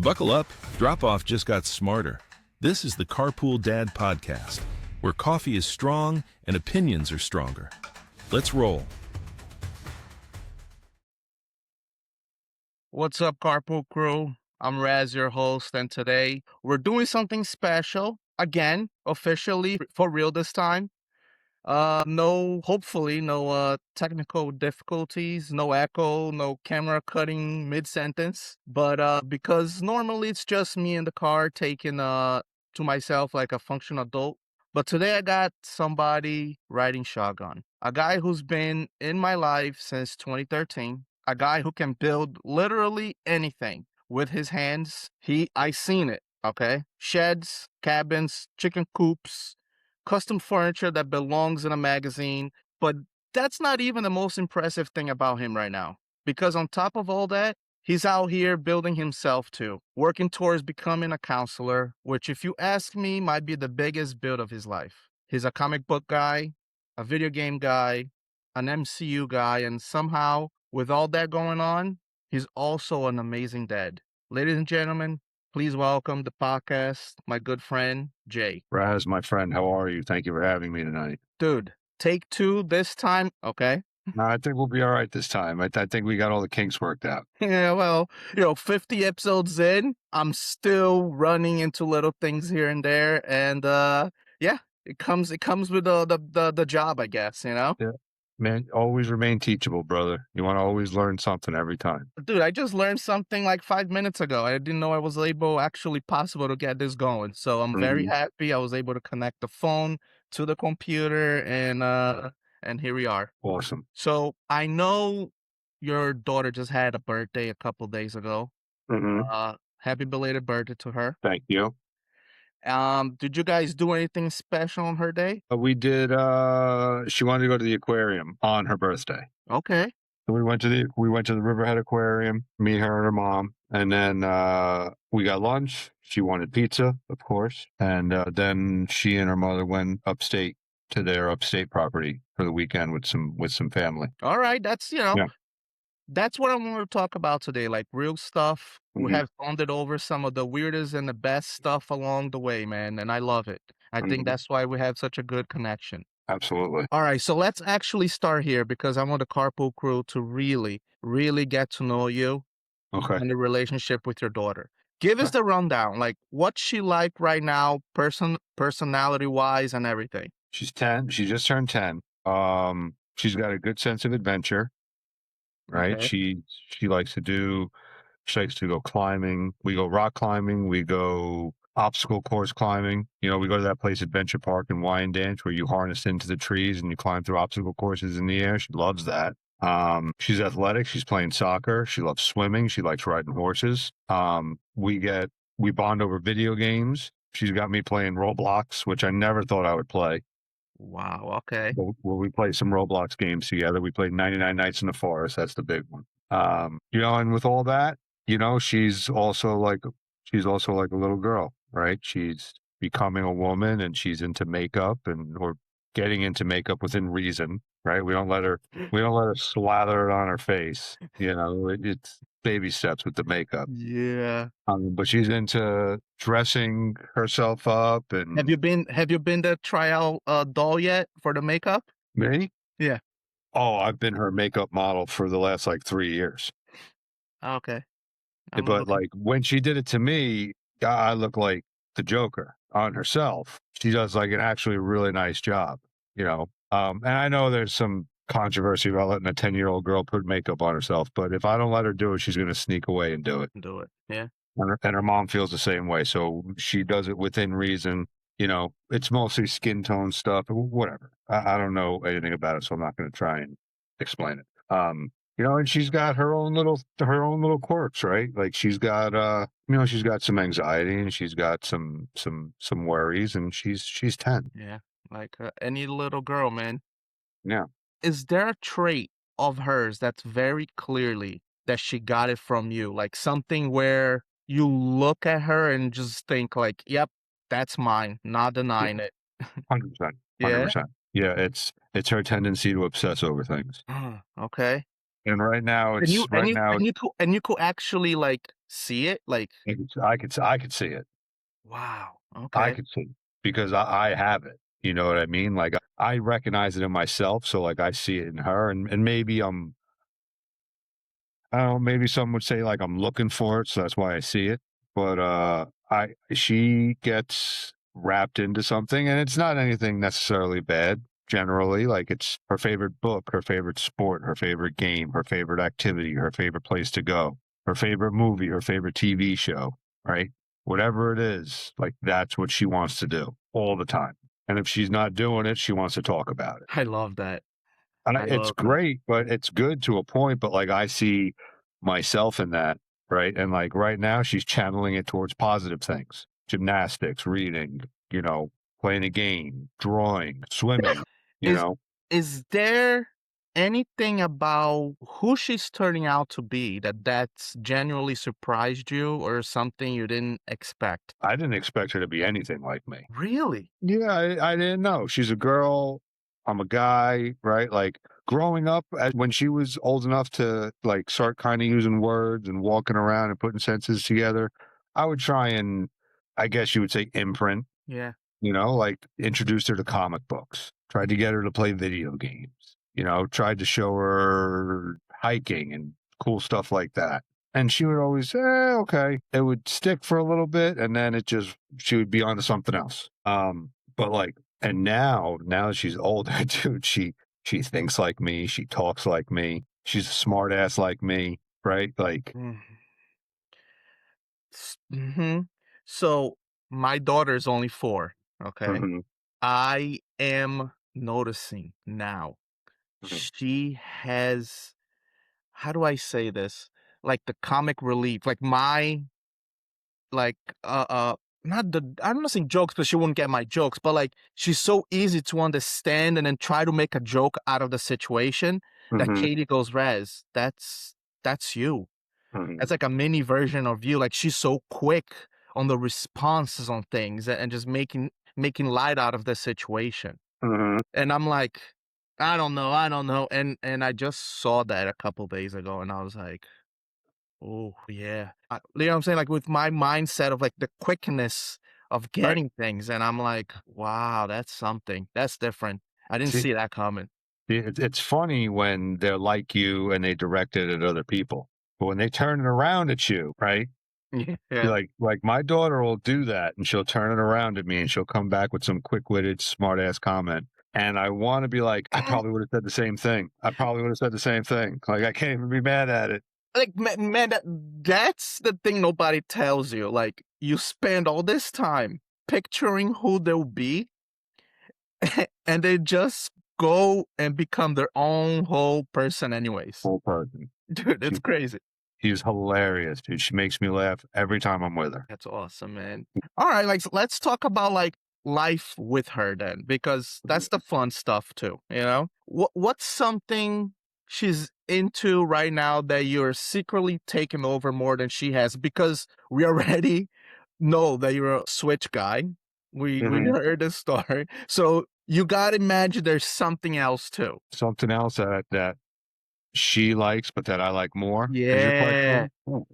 Buckle up, drop-off just got smarter. This is the Carpool Dad podcast, where coffee is strong and opinions are stronger. Let's roll. What's up, Carpool Crew? I'm Raz, your host, and today we're doing something special, again, officially, for real this time. Hopefully, no technical difficulties, no echo, no camera cutting mid-sentence. But because normally it's just me in the car taking to myself like a functional adult. But today I got somebody riding shotgun. A guy who's been in my life since 2013. A guy who can build literally anything with his hands. I seen it, okay? Sheds, cabins, chicken coops, custom furniture that belongs in a magazine. But that's not even the most impressive thing about him right now. Because on top of all that, he's out here building himself too, working towards becoming a counselor, which, if you ask me, might be the biggest build of his life. He's a comic book guy, a video game guy, an MCU guy, and somehow, with all that going on, he's also an amazing dad. Ladies and gentlemen, please welcome the podcast, my good friend, Jay. Raz, my friend, how are you? Thank you for having me tonight. Dude, take two this time, okay? No, I think we'll be all right this time. I think we got all the kinks worked out. Yeah, well, 50 episodes in, I'm still running into little things here and there, and yeah, it comes with the job, I guess, Yeah. Man, always remain teachable, brother. You want to always learn something every time. Dude, I just learned something like 5 minutes ago. I didn't know I was possible to get this going. So I'm very happy I was able to connect the phone to the computer, and here we are. Awesome. So I know your daughter just had a birthday a couple days ago. Happy belated birthday to her. Thank you. Did you guys do anything special on her day? We did. She wanted to go to the aquarium on her birthday. Okay. So we went to the Riverhead Aquarium. Me, her, and her mom, and then we got lunch. She wanted pizza, of course, and then she and her mother went upstate to their upstate property for the weekend with some family. All right, that's That's what I want to talk about today, like real stuff. We have bonded over some of the weirdest and the best stuff along the way, man, and I love it. I think that's why we have such a good connection. Absolutely. All right, so let's actually start here because I want the Carpool Crew to really, really get to know you and the relationship with your daughter. Give us the rundown, like what's she like right now, personality-wise and everything. She's 10. She just turned 10. She's got a good sense of adventure. Right. Okay. She likes to go climbing. We go rock climbing. We go obstacle course climbing. We go to that place, Adventure Park in Wyandanch, where you harness into the trees and you climb through obstacle courses in the air. She loves that. She's athletic. She's playing soccer. She loves swimming. She likes riding horses. We bond over video games. She's got me playing Roblox, which I never thought I would play. Wow, okay. Well, we play some Roblox games together. We played 99 Nights in the Forest. That's the big one. And with all that, she's also like a little girl, right? She's becoming a woman and she's into makeup or getting into makeup within reason, right? We don't let her slather it on her face. It's baby steps with the makeup. Yeah. But she's into dressing herself up. And Have you been to try out doll yet for the makeup? Me? Yeah. Oh, I've been her makeup model for the last 3 years. Okay. But when she did it to me, I look like the Joker on herself. She does an actually really nice job, and I know there's some controversy about letting a 10-year-old girl put makeup on herself, but if I don't let her do it, she's going to sneak away and do it. Yeah. And her mom feels the same way. So she does it within reason. It's mostly skin tone stuff, whatever. I don't know anything about it, so I'm not going to try and explain it. And she's got her own little quirks, right? Like she's got, she's got some anxiety and she's got some worries, and she's 10. Yeah. Like any little girl, man. Yeah. Is there a trait of hers that's very clearly that she got it from you? Like something where you look at her and just think like, yep, that's mine, not denying it. 100%. Yeah. 100%. Yeah. It's her tendency to obsess over things. Okay. And right now And you could actually like see it? Like, I could see it. wow. I Okay. could see it because I have it. You know what I mean? Like I recognize it in myself, so like I see it in her, and maybe I don't know, maybe some would say like I'm looking for it, so that's why I see it. But I she gets wrapped into something, and it's not anything necessarily bad. Generally, like it's her favorite book, her favorite sport, her favorite game, her favorite activity, her favorite place to go, her favorite movie, her favorite TV show, right? Whatever it is, like that's what she wants to do all the time. And if she's not doing it, she wants to talk about it. I love that. And I it's love that. great, but it's good to a point, but, like, I see myself in that, right? And, like, right now, she's channeling it towards positive things, gymnastics, reading, you know, playing a game, drawing, swimming, you Is know? is there anything about who she's turning out to be that's genuinely surprised you or something you didn't expect? I didn't expect her to be anything like me. Really? Yeah, I didn't know. She's a girl, I'm a guy, right? Like, growing up, when she was old enough to, like, start kinda using words and walking around and putting sentences together, I would try and, I guess you would say, imprint, Yeah. you know, like, introduced her to comic books, tried to get her to play video games, you know, tried to show her hiking and cool stuff like that. And she would always say, okay. It would stick for a little bit, and then she would be on to something else. But like, and now that she's older, dude, she thinks like me, she talks like me, she's a smart ass like me, right? Like, Mm-hmm. So my daughter's only 4. Okay. mhm, I am noticing now mhm, she has, how do I say this? Like the comic relief, like my, like, not the, I'm not saying jokes because she wouldn't get my jokes, but like she's so easy to understand and then try to make a joke out of the situation that mhm, Katie goes, Rez, that's you. mhm, That's like a mini version of you. Like she's so quick on the responses on things and just making light out of the situation. mhm. And I'm like, I don't know. And I just saw that a couple days ago, and I was like, oh yeah. You know what I'm saying? Like with my mindset of like the quickness of Right. getting things, and I'm like, wow, that's something. That's different. I didn't See, see that coming. it's funny when they're like you and they direct it at other people, but when they turn it around at you, right? Yeah. Like my daughter will do that, and she'll turn it around at me, and she'll come back with some quick-witted, smart-ass comment, and I wanna be like, "I probably would've said the same thing. I probably would've said the same thing." Like, I can't even be mad at it. Like, man, that's the thing nobody tells you. Like, you spend all this time picturing who they'll be, and they just go and become their own whole person anyways. Whole person. Dude, She it's crazy. she's hilarious, dude. She makes me laugh every time I'm with her. That's awesome, man. All right, like, let's talk about, like, life with her then, because that's the fun stuff too, you know? What's something she's into right now that you're secretly taking over more than she has? Because we already know that you're a Switch guy. We Mhm. heard the story. So you gotta imagine there's something else too. Something else that she likes, but that I like more, is your Yeah. question? Ooh,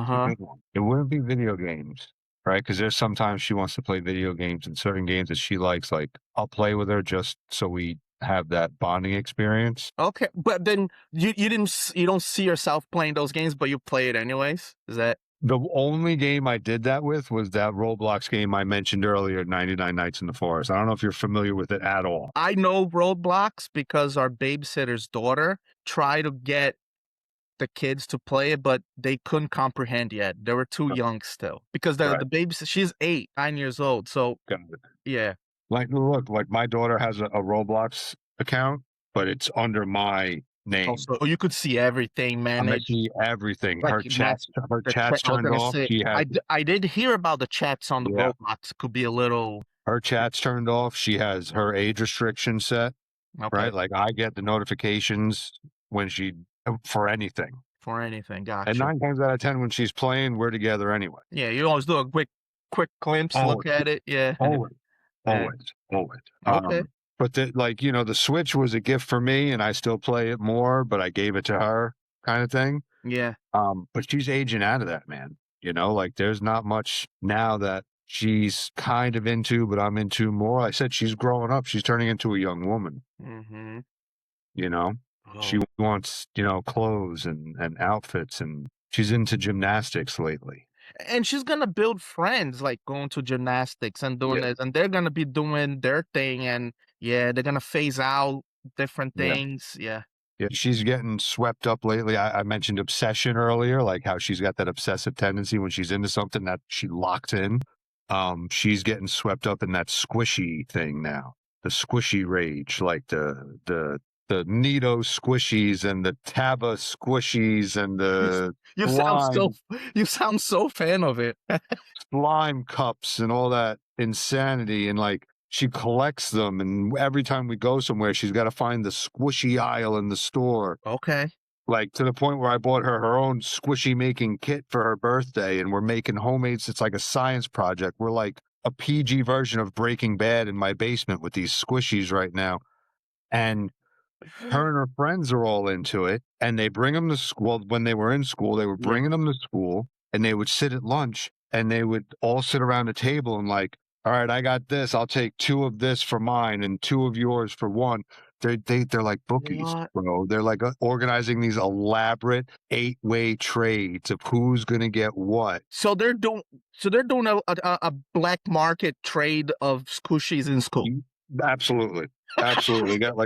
that's a Uh-huh. good one. It wouldn't be video games, right? Because there's sometimes she wants to play video games, and certain games that she likes, like, I'll play with her just so we have that bonding experience. Okay, but then you don't see yourself playing those games, but you play it anyways? Is that The only game I did that with was that Roblox game I mentioned earlier, 99 Nights in the Forest. I don't know if you're familiar with it at all. I know Roadblocks because our babysitter's daughter tried to get the kids to play it, but they couldn't comprehend yet. They were too young still because Right. the babysitter, she's 8, 9 years old. So Got it. yeah. Like, look, like my daughter has a Roblox account, but it's under my name. Also, you could see everything I'm gonna managed. see everything. Like Her the chat. chat's I was turned gonna off. say She has I did hear about the chats on the yeah. Roblox. Could be a little Her chat's turned off. She has her age restriction set, okay right? Like I get the notifications when she for anything. for anything. And Gotcha. 9 times out of 10 when she's playing, we're together anyway. Yeah, you always do a quick glimpse, look Always, at it. Yeah. always, Yeah. always, always. Okay. But the like, you know, the Switch was a gift for me, and I still play it more, but I gave it to her. kind of thing. Yeah. But she's aging out of that, man. Like there's not much now that she's kind of into, but I'm into more. I said she's growing up. She's turning into a young woman, Mm-hmm. you know? She Oh. wants, clothes and outfits, and she's into gymnastics lately. And she's gonna build friends, like going to gymnastics and doing Yeah. this, and they're gonna be doing their thing, and yeah, they're gonna phase out different Yeah. things. Yeah. Yeah, she's getting swept up lately. I mentioned obsession earlier, like how she's got that obsessive tendency when she's into something that she locks in. She's getting swept up in that squishy thing now, the squishy rage, like the Nito squishies and the Taba squishies and You, the you sound so slime you sound so fan of it. slime cups and all that insanity. And like she collects them, and every time we go somewhere, she's got to find the squishy aisle in the store. Okay. Like to the point where I bought her own squishy making kit for her birthday, and we're making homemades. It's like a science project. We're like a PG version of Breaking Bad in my basement with these squishies right now. And her and her friends are all into it, and they bring them to school. Well, when they were in school, they were Yeah. bringing them to school, and they would sit at lunch, and they would all sit around the table and like, all right, I got this. I'll take 2 of this for mine and 2 of yours for one. They're like bookies, What? bro. They're like organizing these elaborate 8-way trades of who's gonna get what. So they're doing a black market trade of squishies in school. Absolutely. Absolutely. They got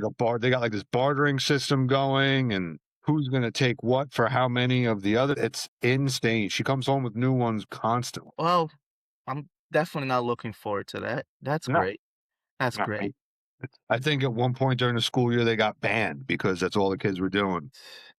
like this bartering system going, and who's going to take what for how many of the other. It's insane. She comes home with new ones constantly. Well, I'm definitely not looking forward to that. That's No, great. That's no. great. I think at one point during the school year, they got banned because that's all the kids were doing.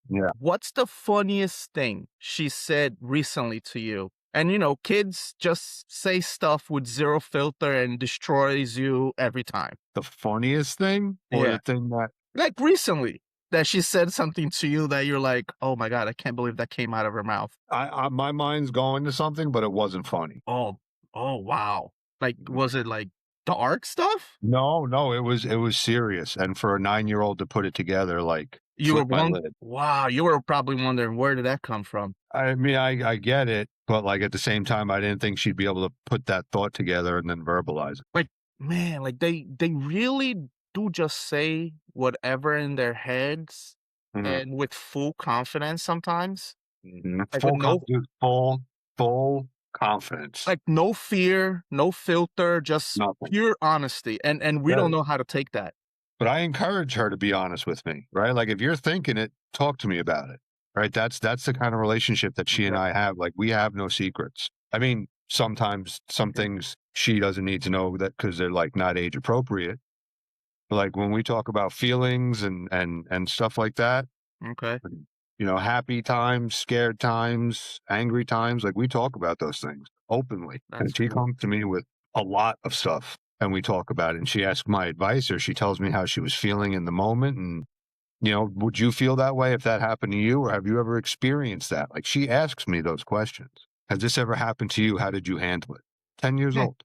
Yeah. What's the funniest thing she said recently to you? And kids just say stuff with zero filter and destroys you every time. The funniest thing, or Yeah. the thing that Like recently that she said something to you that you're like, "Oh my God, I can't believe that came out of her mouth." my mind's going to something, but it wasn't funny. Oh, oh wow. Like, was it like dark stuff? No, it was serious. And for a 9-year-old to put it together, like You were flip my lid. wow, you were probably wondering where did that come from? I mean, I get it, but like at the same time, I didn't think she'd be able to put that thought together and then verbalize it. Like, man, like they really do just say whatever in their heads Mhm, and with full confidence sometimes. mhm. Like with no Dude, full confidence. like no fear, no filter, just Nothing. pure honesty. And we Yeah, don't know how to take that. but I encourage her to be honest with me, right? Like if you're thinking it, talk to me about it, right? That's the kind of relationship that she and Okay. I have. Like we have no secrets. I mean, sometimes some things she doesn't need to know that because they're like not age appropriate. Like when we talk about feelings and stuff like that, Okay. happy times, scared times, angry times, like we talk about those things openly. That's And she cool. comes to me with a lot of stuff, and we talk about it, and she asks my advice, or she tells me how she was feeling in the moment. And would you feel that way if that happened to you, or have you ever experienced that? Like she asks me those questions. Has this ever happened to you? How did you handle it? 10 years Yeah. old.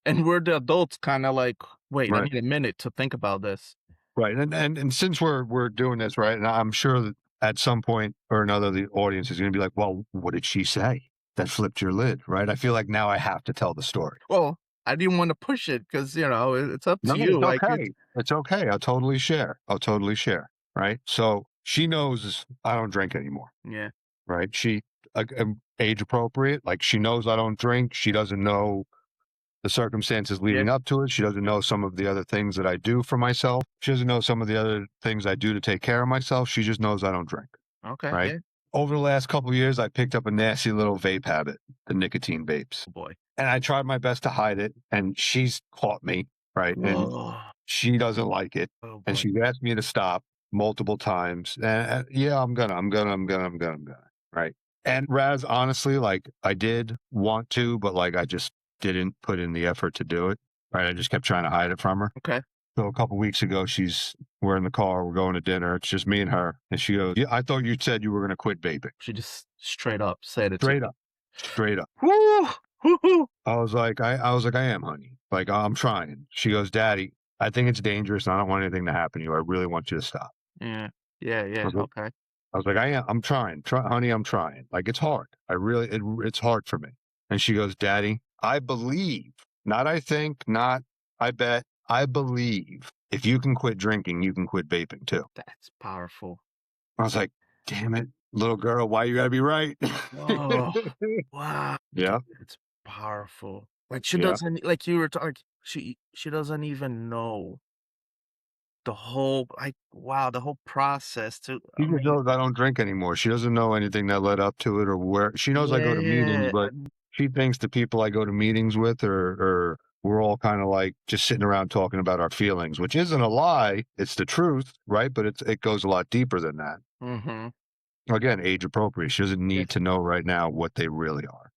And we're the adults kind of like, wait, I Right. need a minute to think about this. Right. And since we're doing this, right, and I'm sure that at some point or another the audience is going to be like, well, what did she say that flipped your lid, right? I feel like now I have to tell the story. Well, I didn't want to push it because, it's up No, to it's you. Like it's okay. It's okay. I'll totally share. Right. So she knows I don't drink anymore. yeah. Right. She age appropriate. Like she knows I don't drink. She doesn't know the circumstances Yeah. leading up to it. She doesn't know some of the other things that I do for myself. She doesn't know some of the other things I do to take care of myself. She just knows I don't drink. Okay. Right. Yeah. Over the last couple of years, I picked up a nasty little vape habit, the nicotine vapes. Oh boy. And I tried my best to hide it. And she's caught me. Right. And Oh, she doesn't like it. oh And boy. she's asked me to stop multiple times. And yeah, I'm gonna. Right. And Raz, honestly, like I did want to, but like I just didn't put in the effort to do it. Right. I just kept trying to hide it from her. Okay. So a couple weeks ago, we're in the car, we're going to dinner. It's just me and her. And she goes, yeah, I thought you said you were going to quit vaping. She just straight up said it to Straight me. up. Straight up. Woo! Woo-hoo! I was like, I am, honey. Like, I'm trying. She goes, Daddy, I think it's dangerous and I don't want anything to happen to you. I really want you to stop. Yeah. Yeah. I Yeah. was like, Okay. I was like, I'm trying, honey, I'm trying. Like, it's hard. It's hard for me. And she goes, Daddy, I believe, not I think, not I bet, I believe if you can quit drinking, you can quit vaping too. That's powerful. I was like, damn it, little girl, why you gotta be right? Oh, wow. Yeah. It's powerful. Like she Yeah. doesn't like you were talking. She doesn't even know the whole wow, the whole process to. She I just mean, knows I don't drink anymore. She doesn't know anything that led up to it or where. She knows I go to meetings, yeah, but she thinks the people I go to meetings with or we're all kind of like just sitting around talking about our feelings, which isn't a lie. It's the truth, right? But it goes a lot deeper than that. mm-hmm. Again, age appropriate. She doesn't need Yes, to know right now what they really are.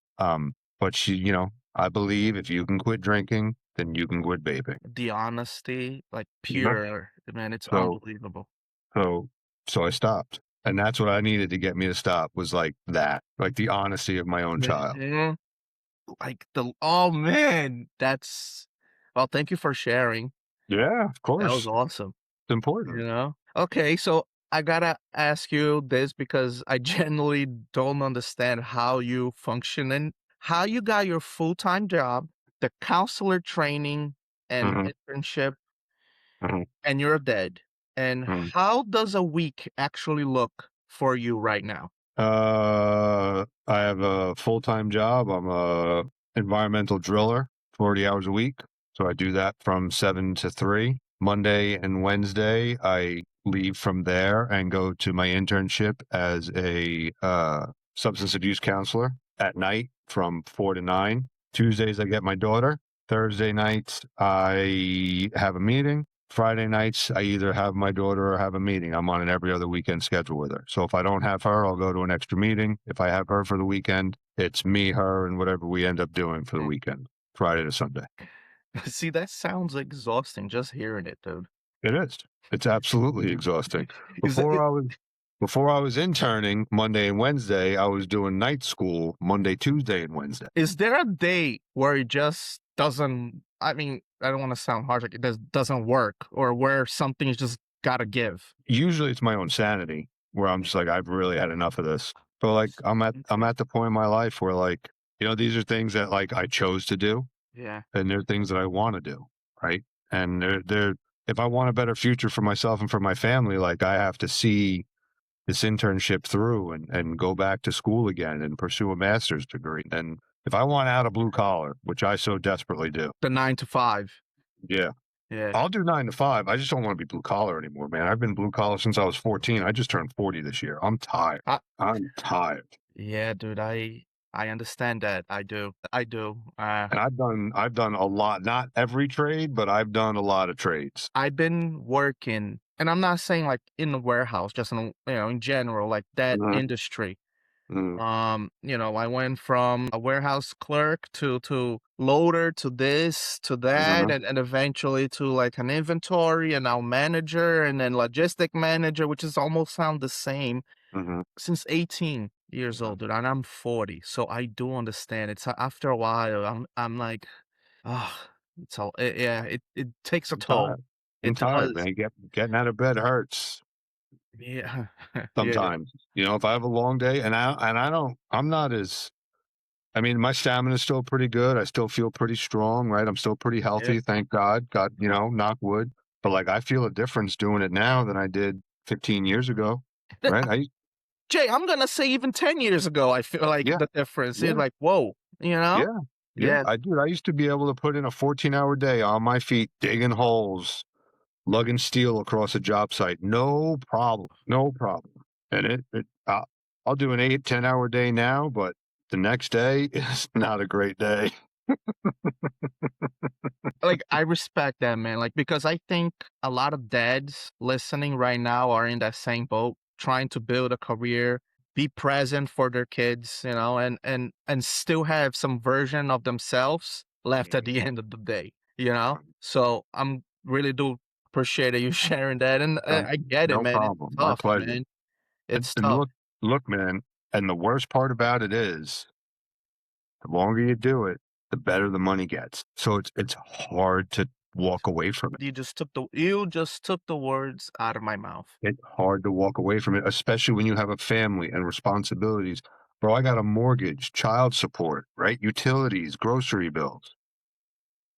But she, I believe if you can quit drinking, then you can quit vaping. the honesty, like Yeah. pure, man, it's So unbelievable. So, so I stopped. And that's what I needed to get me to stop was like that, like the honesty of my own child. Mhm. Like oh man, that's well, thank you for sharing. Yeah, of That was course. awesome. It's important. Okay, so I gotta ask you this because I genuinely don't understand how you function and how you got your full-time job, the counselor training and Hmm. internship, Hmm. and you're dead. And Hmm. how does a week actually look for you right now? I have a full-time job. I'm a environmental driller, 40 hours a week. So I do that from 7 to 3. Monday and Wednesday, I leave from there and go to my internship as a substance abuse counselor at night from 4 to 9. Tuesdays, I get my daughter. Thursday nights, I have a meeting. Friday nights, I either have my daughter or have a meeting. I'm on an every other weekend schedule with her. So if I don't have her, I'll go to an extra meeting. If I have her for the weekend, it's me, her, and whatever we end up doing for the weekend, Friday to Sunday. See, that sounds exhausting just hearing it, dude. It is. It's absolutely exhausting. Is it, Before I was interning Monday and Wednesday, I was doing night school Monday, Tuesday, and Wednesday. is there a day where it just doesn't, I mean, I don't want to sound harsh, like it just doesn't work or where something's just gotta give? Usually it's my own sanity where I'm just like, I've really had enough of this. But like I'm at the point in my life where like, these are things that like I chose to do Yeah. and they're things that I want to do. Right. And they're if I want a better future for myself and for my family, like I have to see this internship through and go back to school again and pursue a master's degree. And if I want out of blue collar, which I so desperately do, The 9 to 5. yeah, Yeah. I'll do 9 to 5. I just don't want to be blue collar anymore, man. I've been blue collar since I was 14. I just turned 40 this year. I'm tired. I, I'm tired. yeah, dude, I understand that. I do. I do. And I've done a lot, not every trade, but I've done a lot of trades. I've been working, and I'm not saying like in the warehouse, just in general, like that Mhm. industry. Mhm. I went from a warehouse clerk to loader to this to that, Mhm. and eventually to like an inventory and now manager and then logistic manager, which is almost sound the same Mhm. since 18 years old, dude, and I'm 40, so I do understand. It's after a while, I'm like, ah, yeah, it takes a I'm toll. tired. I'm It tired, does. man. Getting out of bed hurts Yeah, yeah, sometimes. If I have a long day I'm not as I mean, my stamina is still pretty good. I still feel pretty strong, right? I'm still pretty yeah. healthy, thank God. God, knock wood. But like I feel a difference doing it now than I did 15 years ago. Right? Jay, I'm gonna say even 10 years ago, I feel like Yeah, the difference. It's yeah, like, whoa, you know? yeah, yeah. Yeah, I used to be able to put in a 14-hour day on my feet, digging holes, lugging steel across a job site. No problem. No problem. And I'll do an 8, 10 hour day now, but the next day is not a great day. like I respect that, man. Like because I think a lot of dads listening right now are in that same boat, trying to build a career, be present for their kids, and still have some version of themselves left at the end of the day, you know? So I'm really do appreciate you sharing that. And No, I get it, no man. It's problem. My tough, pleasure. man. And, It's and tough. look, man. And the worst part about it is, the longer you do it, the better the money gets. So it's hard to walk away from it. You just took the words out of my mouth. It's hard to walk away from it, especially when you have a family and responsibilities. Bro, I got a mortgage, child support, right? Utilities, grocery bills.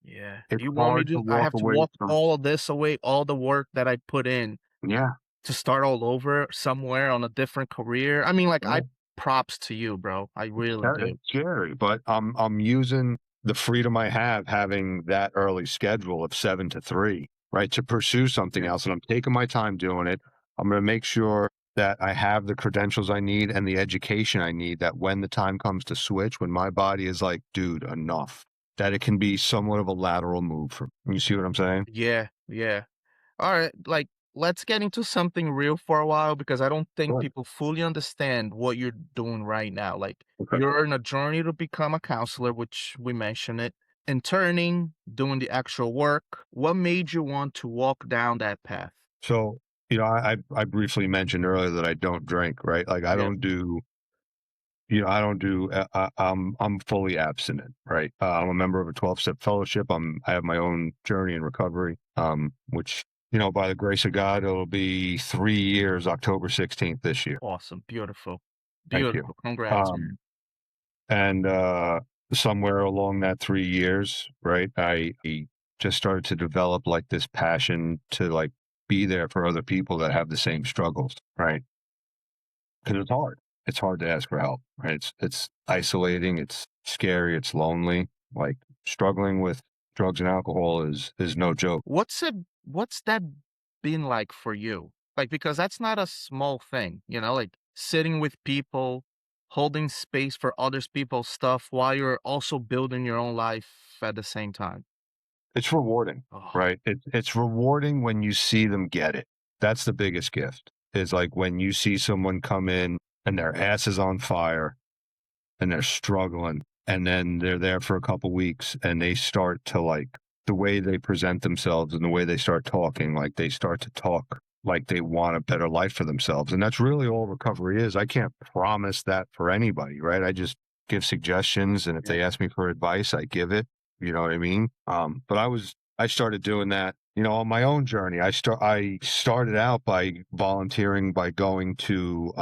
Yeah. It's You want me hard to to I walk have to away walk from. all of this away, all the work that I put in Yeah, to start all over somewhere on a different career. I mean, like, I yeah. props to you, bro. I really It's do. scary, but I'm using the freedom I have having that early schedule of 7 to 3, right, to pursue something Yeah. else, and I'm taking my time doing it. I'm going to make sure that I have the credentials I need and the education I need. That when the time comes to switch, when my body is like, dude, enough, that it can be somewhat of a lateral move for me. You see what I'm saying? Yeah, yeah. Alright, like, let's get into something real for a while because I don't think Sure. people fully understand what you're doing right now. Like, Okay. you're in a journey to become a counselor, which we mentioned it, interning, doing the actual work. What made you want to walk down that path? So, I briefly mentioned earlier that I don't drink, right? Like I Yeah, don't do I don't do. I'm fully abstinent, right? I'm a member of a 12-step fellowship. I have my own journey in recovery, which by the grace of God, it'll be 3 years, October 16th this year. awesome, beautiful, Thank you. beautiful. Congrats, man. Um, and somewhere along that 3 years, right, I just started to develop like this passion to like be there for other people that have the same struggles, right? Because it's hard. It's hard to ask for help, right? It's isolating, it's scary, it's lonely. Like struggling with drugs and alcohol is no joke. What's that been like for you? Like, because that's not a small thing, like sitting with people, holding space for others people's stuff while you're also building your own life at the same time. It's rewarding, Oh, right? It's rewarding when you see them get it. That's the biggest gift. Is like when you see someone come in and their ass is on fire and they're struggling and then they're there for a couple weeks and they start to like the way they present themselves and the way they start talking, like they start to talk like they want a better life for themselves. And that's really all recovery is. I can't promise that for anybody, right? I just give suggestions, and if yeah. they ask me for advice, I give it. You know what I mean? But I started doing that, on my own journey. I started out by volunteering by going to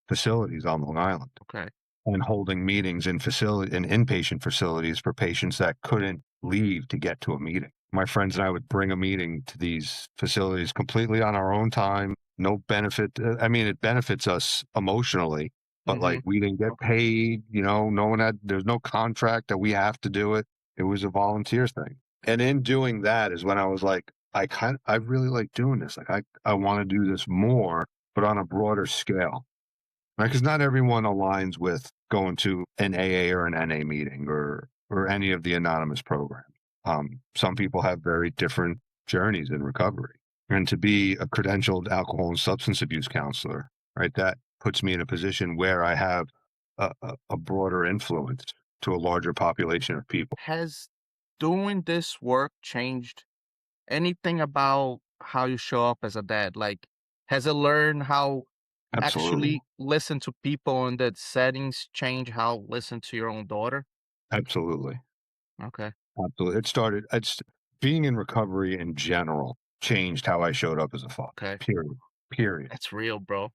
facilities on Long Island Okay. and holding meetings in inpatient facilities for patients that couldn't leave to get to a meeting. My friends and I would bring a meeting to these facilities completely on our own time, no benefit. I mean, it benefits us emotionally, but Mm-hmm. like we didn't get Okay. paid, no one there's no contract that we have to do it. It was a volunteer thing. And in doing that is when I was like, I really like doing this. Like I want to do this more, but on a broader scale. Right, because not everyone aligns with going to an AA or an NA meeting or any of the anonymous programs. Some people have very different journeys in recovery, and to be a credentialed alcohol and substance abuse counselor, right, that puts me in a position where I have a broader influence to a larger population of people. Has doing this work changed anything about how you show up as a dad? Like, has it learned how Absolutely, actually listen to people in that settings change how listen to your own daughter? absolutely, Okay. absolutely. It's being in recovery in general changed how I showed up as a father. Okay. Period. Period. That's real, bro.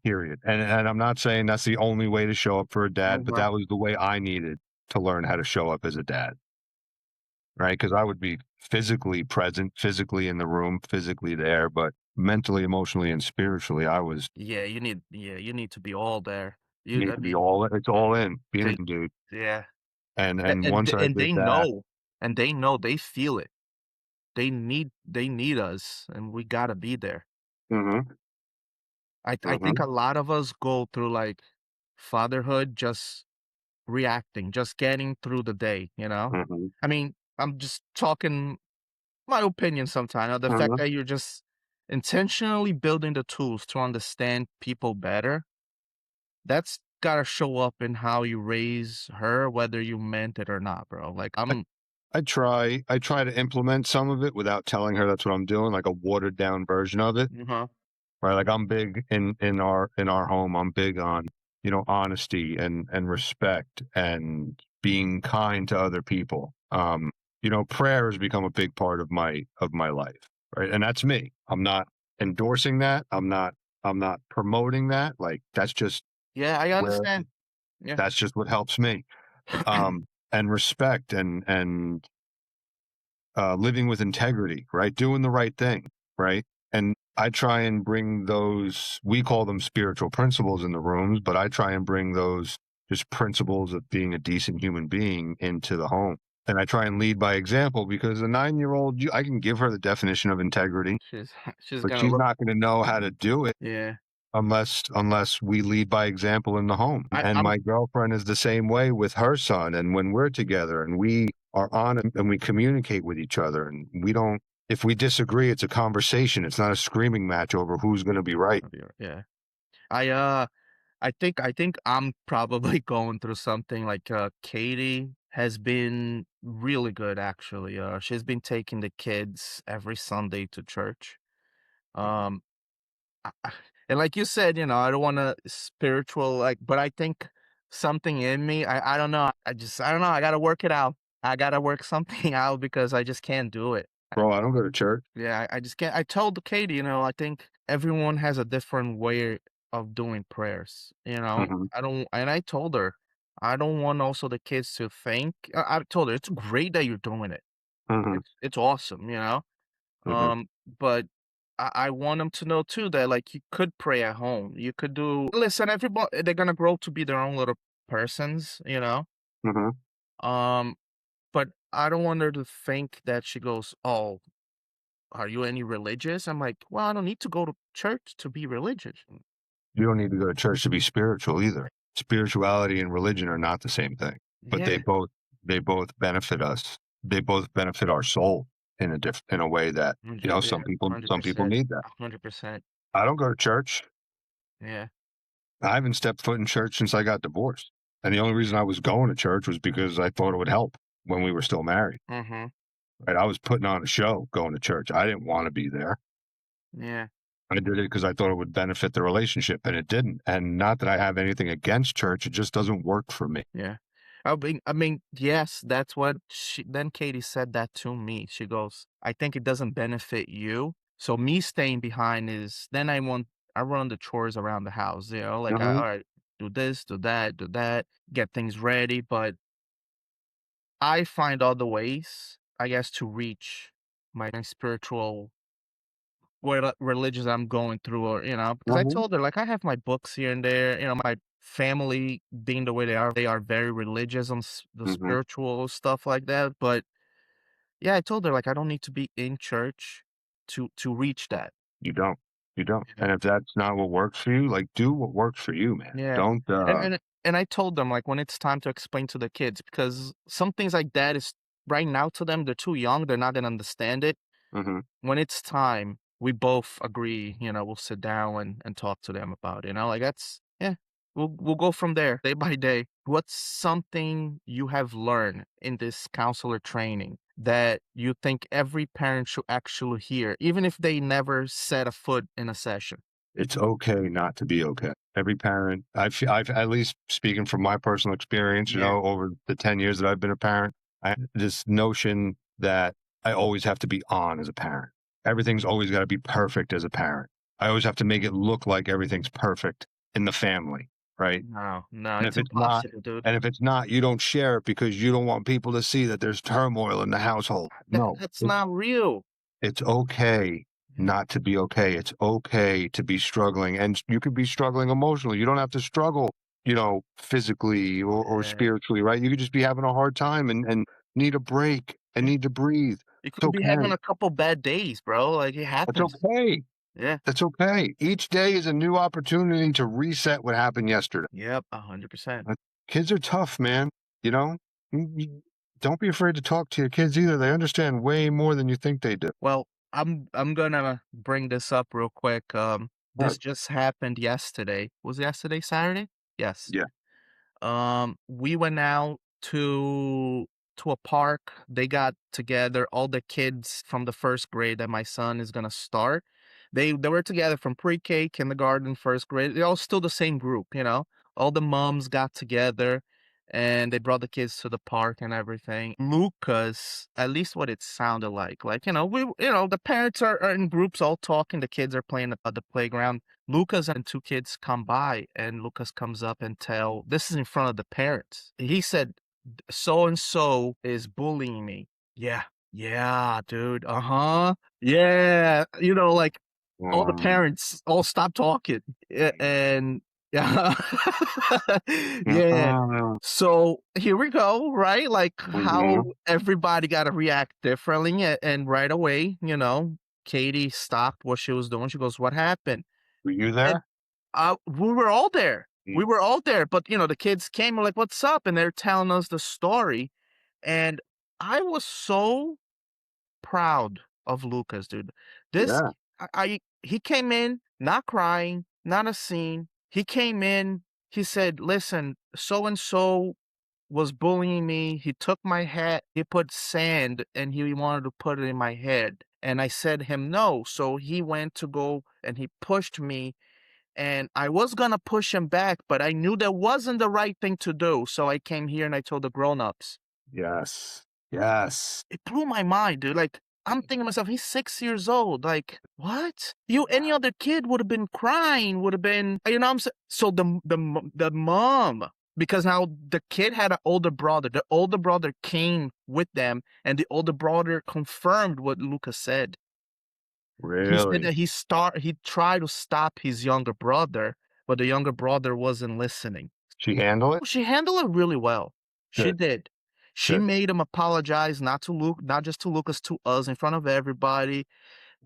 Period. And I'm not saying that's the only way to show up for a dad, but Uh-huh. that was the way I needed to learn how to show up as a dad, right? Because I would be physically present, physically in the room, physically there, but mentally, emotionally, and spiritually, I was You need to be all there. you You need I to be mean, all it's all in, being a they dude. yeah. And And once th I and did that, they know, they feel it. They need us, and we gotta be there. hmm I think hmm a lot of us go through, like, fatherhood just reacting, just getting through the day, you know? hmm I mean, I'm just talking my opinion sometimes, the fact hmm that you're just intentionally building the tools to understand people better, that's gotta show up in how you raise her, whether you meant it or not, bro. Like, I, I'm I try to implement some of it without telling her that's what I'm doing, like a watered down version of it. uh-huh. Right, like I'm big in our home. I'm big on honesty and respect and being kind to other people. prayer has become a big part of my life, right? And that's me. I'm not endorsing that. I'm not promoting that. Like Yeah, I where understand. Yeah. that's just what helps me. And respect and living with integrity, right? Doing the right thing, right? And I try and bring those, we call them spiritual principles in the rooms, but I try and bring those just principles of being a decent human being into the home. And I try and lead by example because a 9-year-old, I can give her the definition of integrity, She's she's but gonna she's look. not going to know how to do it Yeah. unless we lead by example in the home. And I'm my girlfriend is the same way with her son. And when we're together and we are on and we communicate with each other and we don't, if we disagree, it's a conversation. It's not a screaming match over who's going to be right. Yeah. I I think I'm probably going through something like Katie has been really good actually. She's been taking the kids every Sunday to church. Um and like you said, I don't want to spiritual like, but I think something in me, I don't know. I don't know. I got to work it out. I got to work something out because I just can't do it. Bro, I don't go to church. Yeah, I just can't. I told Katie, I think everyone has a different way of doing prayers. Hmm. I don't, and I told her, I don't want also the kids to think. I told her it's great that you're doing it. Hmm. It's awesome, Hmm. but I want them to know too that like you could pray at home. You could do. Listen, everybody they're gonna grow to be their own little persons. Hmm. Um, but I don't want her to think that she goes, oh, are you any religious? I'm like, well, I don't need to go to church to be religious. You don't need to go to church to be spiritual either. Spirituality and religion are not the same thing, but Yeah, they both benefit us. They both benefit our soul in a way that, yeah, some people 100%, need that. 100%. I don't go to church. Yeah, I haven't stepped foot in church since I got divorced. And the only reason I was going to church was because I thought it would help when we were still married. mm-hmm, Right? I was putting on a show going to church. I didn't want to be there. yeah, I did it because I thought it would benefit the relationship, and it didn't. And not that I have anything against church, it just doesn't work for me. yeah. I mean, yes, that's what then Katie said that to me. She goes, I think it doesn't benefit you. So me staying behind is then I run the chores around the house, like all Mhm. right, do this, do that, get things ready. But I find other ways, I guess, to reach my spiritual what religions I'm going through, or because I Mhm. told her like I have my books here and there. My family being the way they are very religious on the Mhm. spiritual stuff like that. But yeah, I told her like I don't need to be in church to reach that. You don't. You don't. Yeah. And if that's not what works for you, like do what works for you, man. Yeah. Don't And and I told them like when it's time to explain to the kids because some things like that is right now to them they're too young, they're not gonna understand it. Mhm. When it's time, we both agree, we'll sit down and talk to them about it. Like that's yeah. We'll go from there day by day. What's something you have learned in this counselor training that you think every parent should actually hear, even if they never set a foot in a session? It's okay not to be okay. Every parent, I've at least speaking from my personal experience, Yeah. over the 10 years that I've been a parent, this notion that I always have to be on as a parent. Everything's always got to be perfect as a parent. I always have to make it look like everything's perfect in the family, right? No, no, And it's if it's not, impossible, dude. and if it's not, you don't share it because you don't want people to see that there's turmoil in the household. No, That's not real. it's okay Yeah. not to be okay. It's okay to be struggling, and you could be struggling emotionally. You don't have to struggle, physically or Yeah. spiritually, right? You could just be having a hard time and need a break and need to breathe. You It's could be having okay. a couple bad days, bro. Like it It's happens. okay. Yeah. It's okay. Each day is a new opportunity to reset what happened yesterday. Yep, 100%. Uh, Kids are tough, man. You know, don't be afraid to talk to your kids either. They understand way more than you think they do. Well, I'm gonna bring this up real quick. Right. This just happened yesterday. Was yesterday Saturday? Yes. Yeah. We went out to a park. They got together, all the kids from the first grade that my son is gonna start. They were together from pre-K, kindergarten, first grade. They're all still the same group. All the moms got together and they brought the kids to the park and everything. Lucas, at least what it sounded like, the parents are in groups all talking, the kids are playing at the playground. Lucas and two kids come by, and Lucas comes up and this is in front of the parents. He said, so and so is bullying me. Yeah. Yeah, dude. Uh-huh. Yeah. Like all the parents all stop talking. And yeah. Yeah. Mhm. So here we go, right? Like how Mhm. everybody got to react differently. And right away, Katie stopped what she was doing. She goes, "What happened?" Were you And there? we were all there. Mm. We were all there. But, the kids came and like, "What's up?" And they're telling us the story. And I was so proud of Lucas, dude. This Yeah. he came in not crying, not a scene. He came in, he said, "Listen, so and so was bullying me. He took my hat, he put sand and he wanted to put it in my head." And I said him no. So he went to go and he pushed me, and I was gonna push him back, but I knew that wasn't the right thing to do. So I came here and I told the grown-ups. Yes. Yes. It blew my mind, dude. Like, I'm thinking to myself, he's 6 years old. Like, what? Any other kid would have been crying, would have been, I'm saying? So the mom, because now the kid had an older brother. The older brother came with them, and the older brother confirmed what Lucas said. He said Really? that he tried to stop his younger brother, but the younger brother wasn't listening. She handle it? Well, she handled it really well. She Good. did. She Good. made him apologize, not just to Lucas, to us in front of everybody.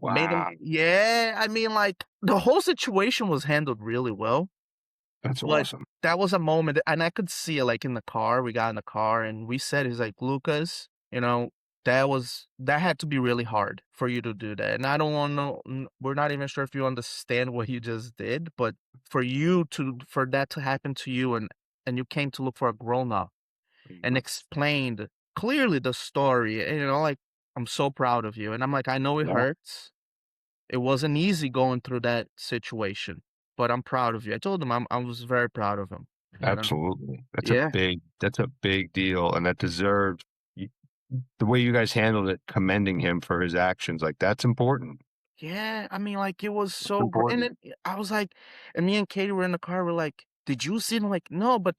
Made him, Wow. yeah. I mean, like the whole situation was handled really well. That's But awesome. that was a moment, and I could see it, like in the car. We got in the car, and we said, "He's like, Lucas, that had to be really hard for you to do that." And I don't want to know. We're not even sure if you understand what you just did, but for that to happen to you, and you came to look for a grown up and Mhm. explained clearly the story. And, like, I'm so proud of you. And I'm like, I know it Yeah. hurts. It wasn't easy going through that situation, but I'm proud of you. I told him I was very proud of him. Absolutely. Yeah. That's a big deal, and that deserves y the way you guys handled it, commending him for his actions, like, that's important. Yeah, I mean, like, it was It's so great, and important. then I was like, and me and Katie were in the car, we're like, "Did you see it?" I'm like, "No," but,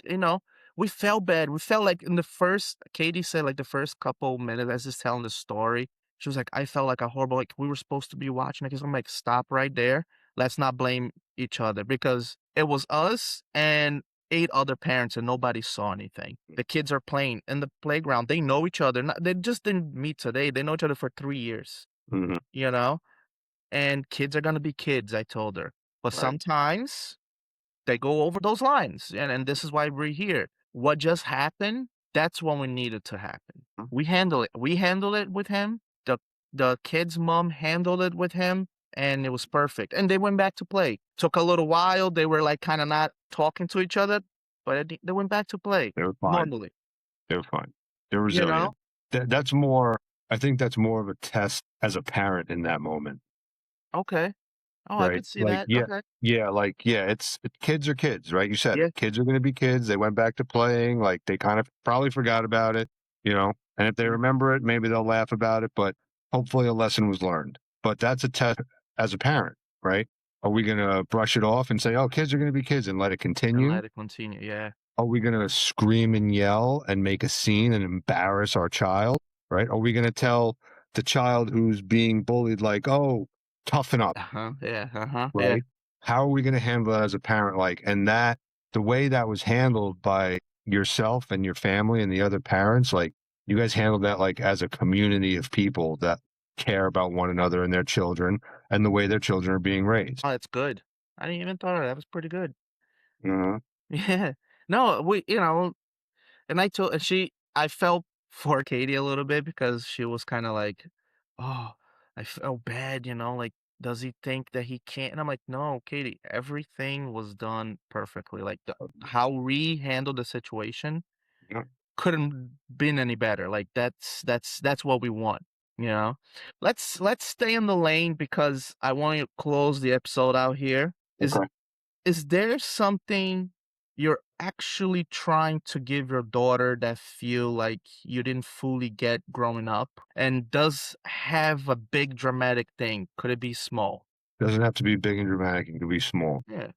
we felt bad. We felt like in the first Katie said, like, the first couple minutes as he's telling the story, she was like, "I felt like a horrible, like, we were supposed to be watching it." 'Cause I'm like, "Stop right there. Let's not blame each other," because it was us and 8 other parents, and nobody saw anything. The kids are playing in the playground. They know each other. They just didn't meet today. They know each other for 3 years, Mhm. you know? And kids are gonna be kids, I told her. But Right. sometimes they go over those lines, and this is why we're here. What just happened, that's what we needed to happen. Mm. We handle it. We handled it with him. The kid's mom handled it with him, and it was perfect. And they went back to play. Took a little while. They were like kind of not talking to each other, but they went back to play They were fine. normally. They were fine. They're You know? resilient. That's more I think that's more of a test as a parent in that moment. Okay. Oh, I Right? could see Like, that. yeah, Okay. yeah, like, yeah, kids are kids, right? You said it. Yeah. Kids are gonna be kids. They went back to playing, like, they kind of probably forgot about it, and if they Mhm. remember it, maybe they'll laugh about it, but hopefully a lesson was learned. But that's a test as a parent, right? Are we gonna brush it off and say, "Oh, kids are gonna be kids," and let it And continue? let it continue. Yeah. Are we gonna scream and yell and make a scene and embarrass our child, right? Are we gonna tell the child who's being bullied, like, "Oh, toughen up," Uh-huh. Yeah. Uh-huh. Yeah. right? How are we gonna handle that as a parent? Like, and that the way that was handled by yourself and your family and the other parents, like, you guys handled that, like, as a community of people that care about one another and their children and the way their children are being raised. Oh, that's good. I didn't even thought of that. That was pretty good. Mhm. Yeah. No, and I felt for Katie a little bit because she was kind of like, "Oh, I felt bad, like, does he think that he can't?" And I'm like, "No, Katie, everything was done perfectly. Like, how we handled the situation Yeah. couldn't been any better. Like, that's what we want, you know? Let's stay in the lane because I want to close the episode out here. Is Okay. is there something you're actually trying to give your daughter that feel like you didn't fully get growing up? And does have a big dramatic thing? Could it be small? Doesn't have to be big and dramatic. It can be small, Yeah.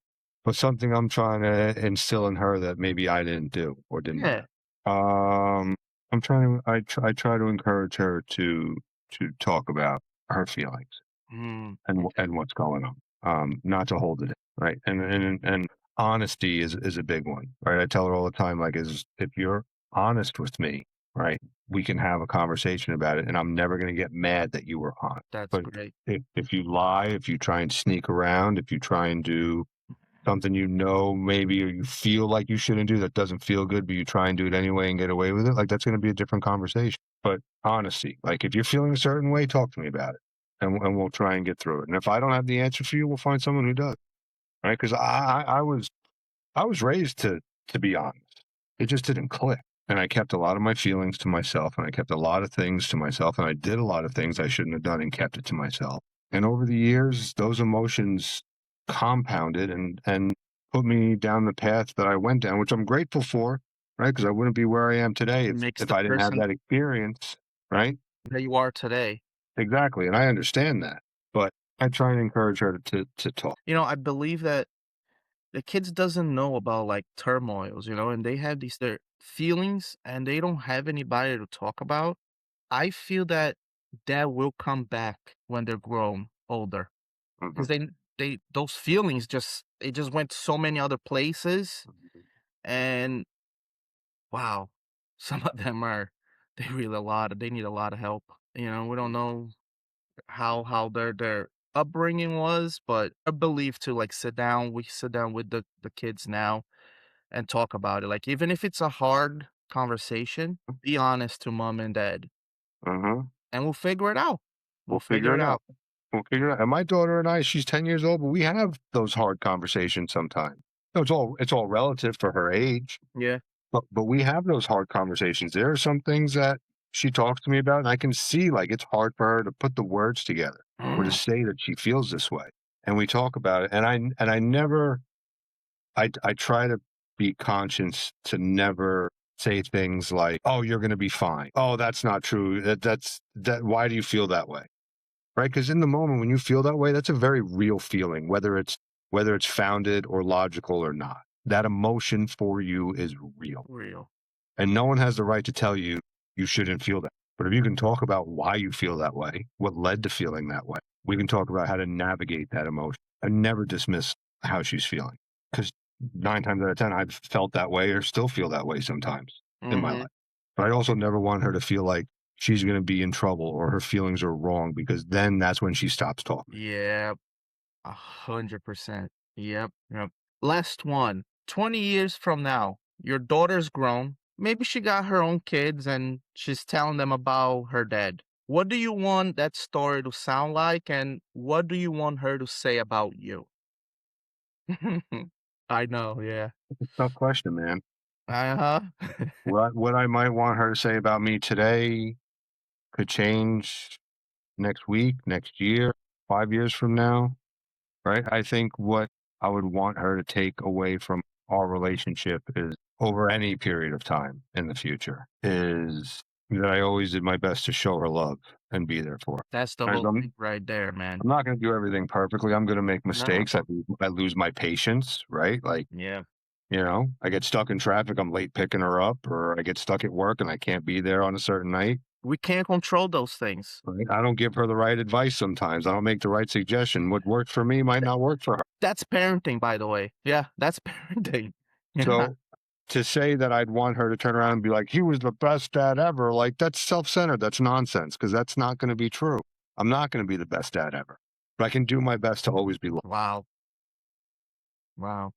but something I'm trying to instill in her that maybe I didn't do or didn't Yeah. have. I'm trying to. I try to encourage her to talk about her feelings Mm, and what's going on. Not to hold it in, right? And honesty is a big one, right? I tell her all the time, like, is if you're honest with me, right, we can have a conversation about it, and I'm never going to get mad that you were honest. that's But great. if you lie, if you try and sneak around, if you try and do something maybe or you feel like you shouldn't do that doesn't feel good, but you try and do it anyway and get away with it, like that's going to be a different conversation. But honesty, like if you're feeling a certain way, talk to me about it, and we'll try and get through it. And if I don't have the answer for you, we'll find someone who does, right? Because I was raised to be honest. It just didn't click. And I kept a lot of my feelings to myself, and I kept a lot of things to myself, and I did a lot of things I shouldn't have done and kept it to myself. And over the years, those emotions compounded and put me down the path that I went down, which I'm grateful for, right? Because I wouldn't be where I am today Makes if the I didn't have person that experience, right? that you are today. Exactly. And I understand that. But I try and encourage her to talk. I believe that the kids doesn't know about like turmoils, and they have these their feelings and they don't have anybody to talk about. I feel that that will come back when they're grown, older, Mhm. because they those feelings just went so many other places, and wow, some of them they need a lot of help. We don't know how their upbringing was, but I believe to like we sit down with the kids now and talk about it. Like even if it's a hard conversation, be honest to mom and dad, Mhm. and we'll figure it out. We'll We'll figure figure it it out. out. We'll figure it out. And my daughter and I, she's 10 years old, but we have those hard conversations sometimes. No, it's all relative for her age, Yeah. but we have those hard conversations. There are some things that she talks to me about, and I can see like it's hard for her to put the words together or to say that she feels this way. And we talk about it. And I never I try to be conscious to never say things like, "Oh, you're going to be fine." "Oh, that's not true. That why do you feel that way?" Right? Because in the moment when you feel that way, that's a very real feeling, whether it's founded or logical or not. That emotion for you is real. Real. And no one has the right to tell you you shouldn't feel that. But if you can talk about why you feel that way, what led to feeling that way, we can talk about how to navigate that emotion and never dismiss how she's feeling. Because 9 times out of 10, I've felt that way or still feel that way sometimes in my Hmm. life. But I also never want her to feel like she's going to be in trouble or her feelings are wrong, because then that's when she stops talking. Yeah, 100%. Yep. Yep. Last one. 20 years from now, your daughter's grown. Maybe she got her own kids and she's telling them about her dad. What do you want that story to sound like, and what do you want her to say about you? I know, yeah. Tough question, man. Uh-huh. What I might want her to say about me today could change next week, next year, 5 years from now, right? I think what I would want her to take away from our relationship is, over any period of time in the future, is that I always did my best to show her love and be there for her. That's the Right? whole thing right there, man. I'm not going to do everything perfectly. I'm going to make No. mistakes. I lose my patience, right? Like, Yeah. I get stuck in traffic. I'm late picking her up, or I get stuck at work and I can't be there on a certain night. We can't control those things. Right? I don't give her the right advice sometimes. I don't make the right suggestion. What works for me might not work for her. That's parenting, by the way. Yeah, that's parenting. Yeah. So to say that I'd want her to turn around and be like, he was the best dad ever, like that's self-centered. That's nonsense, because that's not going to be true. I'm not going to be the best dad ever, but I can do my best to always be loved. Wow. Wow.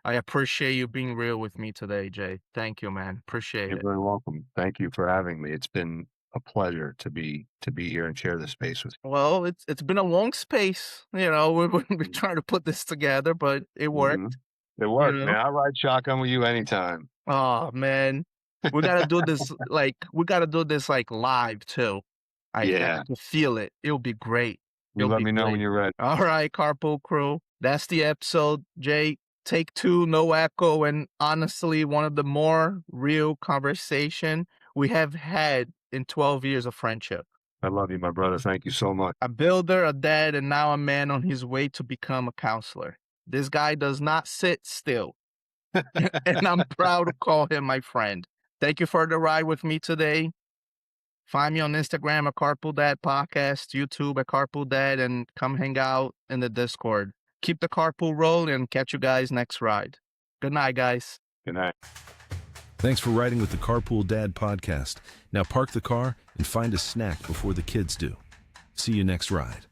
I appreciate you being real with me today, Jay. Thank you, man. Appreciate You're it. very welcome. Thank you for having me. It's been a pleasure to be here and share this space with Well, it's been a long space. We've been trying to put this together, but it you. Mhm. worked. It You worked, man. know. I ride shotgun with you anytime. Oh man, we gotta do this. Like live too. I Yeah. can feel it. It'll be great. You It'll let be me know when great. you're ready. All right, carpool crew. That's the episode. Jay, Take two, no echo, and honestly, one of the more real conversation we have had in 12 years of friendship. I love you, my brother. Thank you so much. A builder, a dad, and now a man on his way to become a counselor. This guy does not sit still, and I'm proud to call him my friend. Thank you for the ride with me today. Find me on Instagram at Carpool Dad Podcast, YouTube at Carpool Dad, and come hang out in the Discord. Keep the carpool rolling and catch you guys next ride. Good night, guys. Good night. Thanks for riding with the Carpool Dad podcast. Now park the car and find a snack before the kids do. See you next ride.